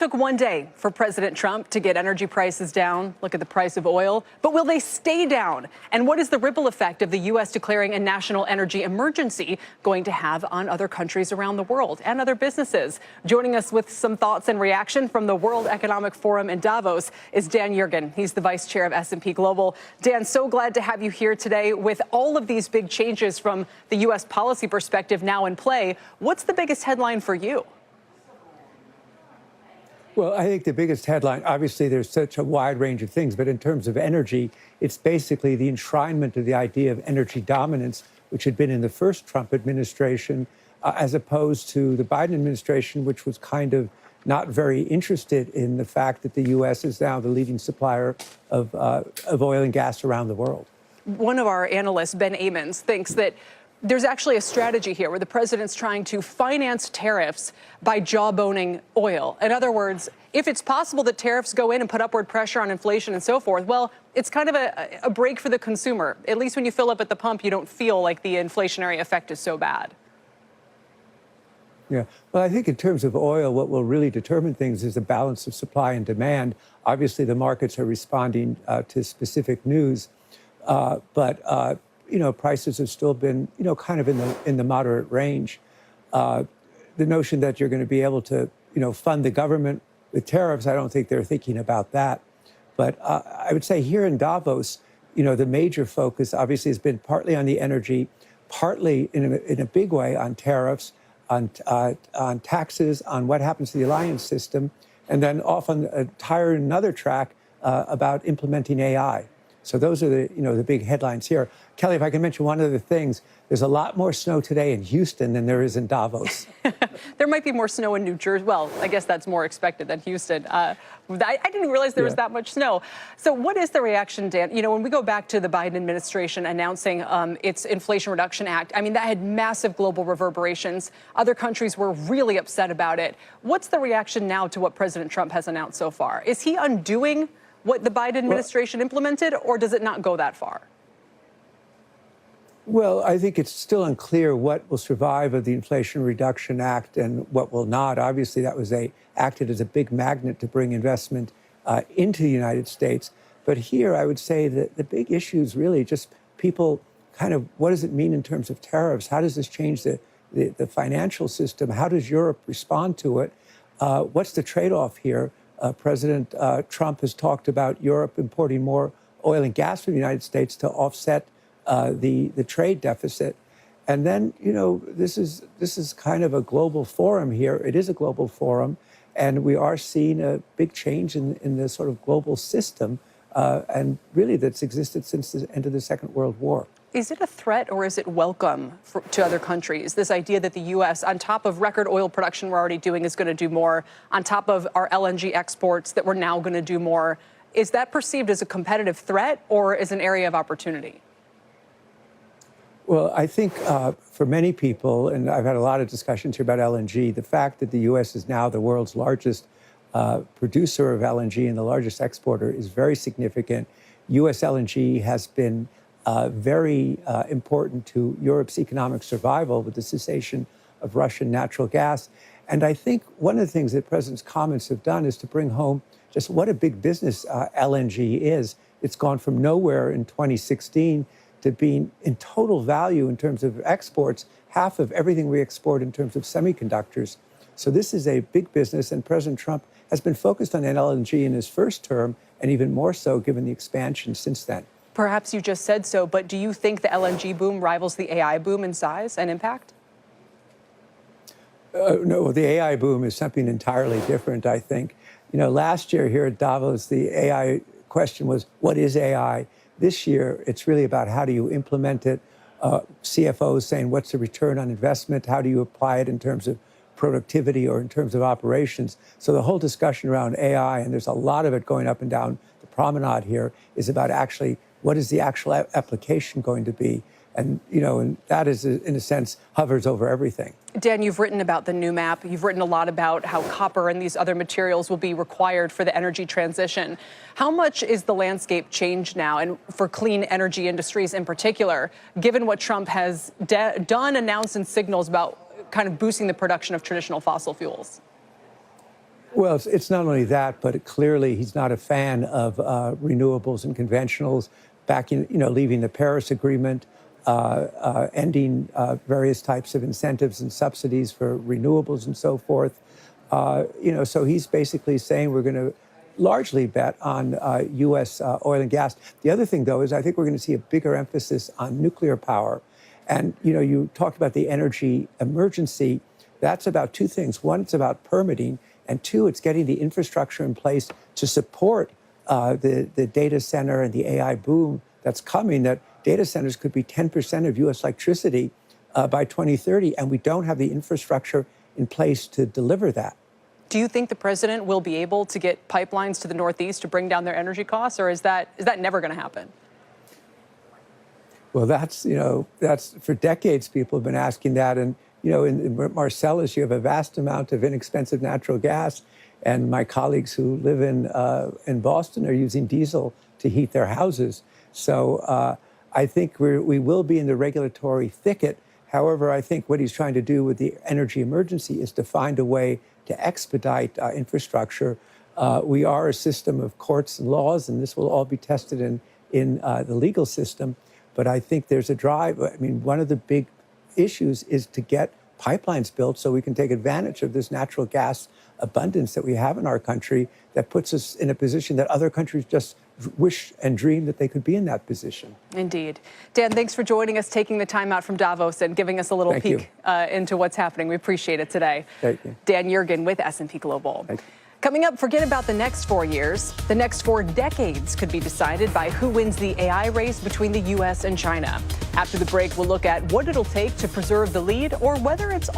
Took one day for President Trump to get energy prices down. Look at the price of oil. But will they stay down? And what is the ripple effect of the U.S. declaring a national energy emergency going to have on other countries around the world and other businesses? Joining us with some thoughts and reaction from the World Economic Forum in Davos is Dan Yergin. He's the vice chair of S&P Global. Dan, so glad to have you here today. With all of these big changes from the U.S. policy perspective now in play, what's the biggest headline for you? Well, I think the biggest headline, obviously, there's such a wide range of things, but in terms of energy, it's basically the enshrinement of the idea of energy dominance, which had been in the first Trump administration, as opposed to the Biden administration, which was kind of not very interested in the fact that the U.S. is now the leading supplier of oil and gas around the world. One of our analysts, Ben Amons, thinks that there's actually a strategy here where the president's trying to finance tariffs by jawboning oil. In other words, if it's possible that tariffs go in and put upward pressure on inflation and so forth, well, it's kind of a break for the consumer. At least when you fill up at the pump, you don't feel like the inflationary effect is so bad. Yeah, well, I think in terms of oil, what will really determine things is the balance of supply and demand. Obviously, the markets are responding to specific news, but prices have still been, kind of in the moderate range. The notion that you're going to be able to, fund the government with tariffs, I don't think they're thinking about that. But I would say here in Davos, the major focus obviously has been partly on the energy, partly in a big way on tariffs, on taxes, on what happens to the alliance system, and then off on another track about implementing AI. So those are the big headlines here. Kelly, if I can mention one of the things, there's a lot more snow today in Houston than there is in Davos. There might be more snow in New Jersey. Well, I guess that's more expected than Houston. I didn't realize there was that much snow. So what is the reaction, Dan? When we go back to the Biden administration announcing its Inflation Reduction Act, I mean, that had massive global reverberations. Other countries were really upset about it. What's the reaction now to what President Trump has announced so far? Is he undoing what the Biden administration implemented, or does it not go that far? Well, I think it's still unclear what will survive of the Inflation Reduction Act and what will not. Obviously, that was acted as a big magnet to bring investment into the United States. But here, I would say that the big issue is really just people kind of, what does it mean in terms of tariffs? How does this change the financial system? How does Europe respond to it? What's the trade-off here? President Trump has talked about Europe importing more oil and gas from the United States to offset the trade deficit. And then, this is kind of a global forum here. It is a global forum, and we are seeing a big change in the sort of global system, and really that's existed since the end of the Second World War. Is it a threat or is it welcome to other countries? This idea that the U.S., on top of record oil production we're already doing, is going to do more, on top of our LNG exports that we're now going to do more. Is that perceived as a competitive threat or as an area of opportunity? Well, I think for many people, and I've had a lot of discussions here about LNG, the fact that the U.S. is now the world's largest producer of LNG and the largest exporter is very significant. U.S. LNG has been very important to Europe's economic survival with the cessation of Russian natural gas. And I think one of the things that President's comments have done is to bring home just what a big business LNG is. It's gone from nowhere in 2016 to being in total value in terms of exports, half of everything we export in terms of semiconductors. So this is a big business, and President Trump has been focused on LNG in his first term, and even more so given the expansion since then. Perhaps you just said so, but do you think the LNG boom rivals the AI boom in size and impact? No, the AI boom is something entirely different, I think. Last year here at Davos, the AI question was, what is AI? This year, it's really about how do you implement it. CFOs saying, what's the return on investment? How do you apply it in terms of productivity or in terms of operations? So the whole discussion around AI, and there's a lot of it going up and down the promenade here, is about actually what is the actual application going to be? And, and that is, in a sense, hovers over everything. Dan, you've written about the new map. You've written a lot about how copper and these other materials will be required for the energy transition. How much is the landscape changed now, and for clean energy industries in particular, given what Trump has done, announced, and signals about kind of boosting the production of traditional fossil fuels? Well, it's not only that, but clearly he's not a fan of renewables and conventionals, leaving the Paris Agreement, ending various types of incentives and subsidies for renewables and so forth. So he's basically saying we're going to largely bet on U.S. Oil and gas. The other thing, though, is I think we're going to see a bigger emphasis on nuclear power. And, you talked about the energy emergency. That's about two things. One, it's about permitting. And two, it's getting the infrastructure in place to support the data center and the AI boom that's coming, that data centers could be 10% of U.S. electricity by 2030. And we don't have the infrastructure in place to deliver that. Do you think the president will be able to get pipelines to the Northeast to bring down their energy costs, or is that never going to happen? Well, that's for decades people have been asking that. And, in Marcellus, you have a vast amount of inexpensive natural gas. And my colleagues who live in Boston are using diesel to heat their houses. So I think we will be in the regulatory thicket. However, I think what he's trying to do with the energy emergency is to find a way to expedite infrastructure. We are a system of courts and laws, and this will all be tested in the legal system. But I think there's a drive. I mean, one of the big issues is to get pipelines built so we can take advantage of this natural gas abundance that we have in our country that puts us in a position that other countries just wish and dream that they could be in that position. Indeed. Dan, thanks for joining us, taking the time out from Davos and giving us a little peek into what's happening. We appreciate it today. Thank you. Dan Yergin with S&P Global. Thank you. Coming up, forget about the next 4 years. The next 4 decades could be decided by who wins the AI race between the U.S. and China. After the break, we'll look at what it'll take to preserve the lead or whether it's